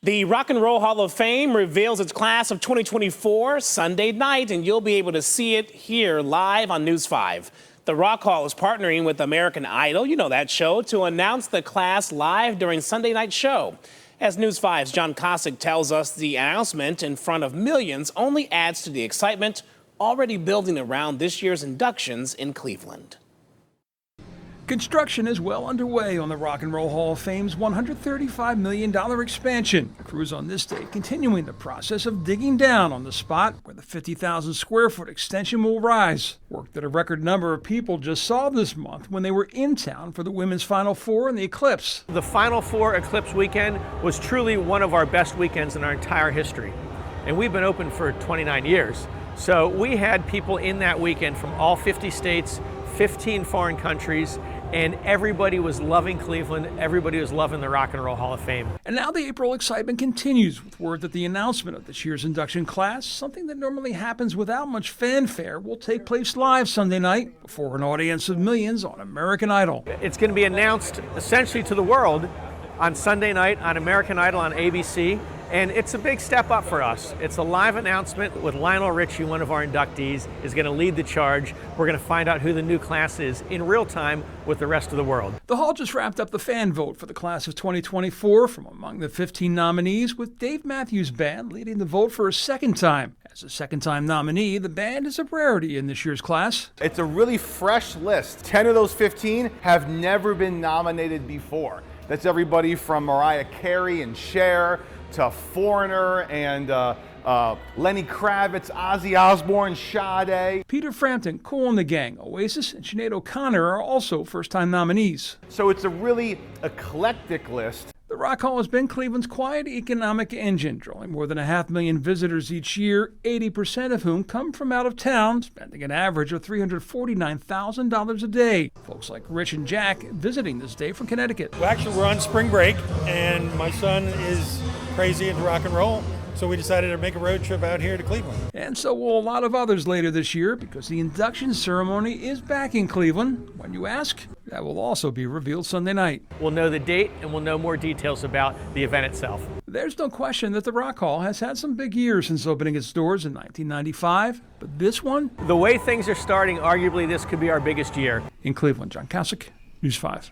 The Rock and Roll Hall of Fame reveals its class of 2024 Sunday night, and you'll be able to see it here live on News 5. The Rock Hall is partnering with American Idol, you know that show, to announce the class live during Sunday night's show. As News 5's John Kosick tells us, the announcement in front of millions only adds to the excitement already building around this year's inductions in Cleveland. Construction is well underway on the Rock and Roll Hall of Fame's $135 million expansion. The crews on this day continuing the process of digging down on the spot where the 50,000 square foot extension will rise. Work that a record number of people just saw this month when they were in town for the women's Final Four and the Eclipse. The Final Four Eclipse weekend was truly one of our best weekends in our entire history. And we've been open for 29 years. So we had people in that weekend from all 50 states, 15 foreign countries, and everybody was loving Cleveland. Everybody was loving the Rock and Roll Hall of Fame. And now the April excitement continues with word that the announcement of this year's induction class, something that normally happens without much fanfare, will take place live Sunday night before an audience of millions on American Idol. It's going to be announced essentially to the world on Sunday night on American Idol on ABC. And it's a big step up for us. It's a live announcement with Lionel Richie, one of our inductees, is going to lead the charge. We're going to find out who the new class is in real time with the rest of the world. The Hall just wrapped up the fan vote for the class of 2024 from among the 15 nominees, with Dave Matthews Band leading the vote for a second time. As a second-time nominee, the band is a rarity in this year's class. It's a really fresh list. 10 of those 15 have never been nominated before. That's everybody from Mariah Carey and Cher to Foreigner and Lenny Kravitz, Ozzy Osbourne, Sade. Peter Frampton, Kool and the Gang, Oasis, and Sinead O'Connor are also first-time nominees. So it's a really eclectic list. The Rock Hall has been Cleveland's quiet economic engine, drawing more than 500,000 visitors each year, 80% of whom come from out of town, spending an average of $349,000 a day. Folks like Rich and Jack visiting this day from Connecticut. Well, actually, we're on spring break, and my son is crazy into rock and roll, so we decided to make a road trip out here to Cleveland. And so will a lot of others later this year, because the induction ceremony is back in Cleveland. When you ask, that will also be revealed Sunday night. We'll know the date and we'll know more details about the event itself. There's no question that the Rock Hall has had some big years since opening its doors in 1995, but this one? The way things are starting, arguably this could be our biggest year. In Cleveland, John Kosick, News 5.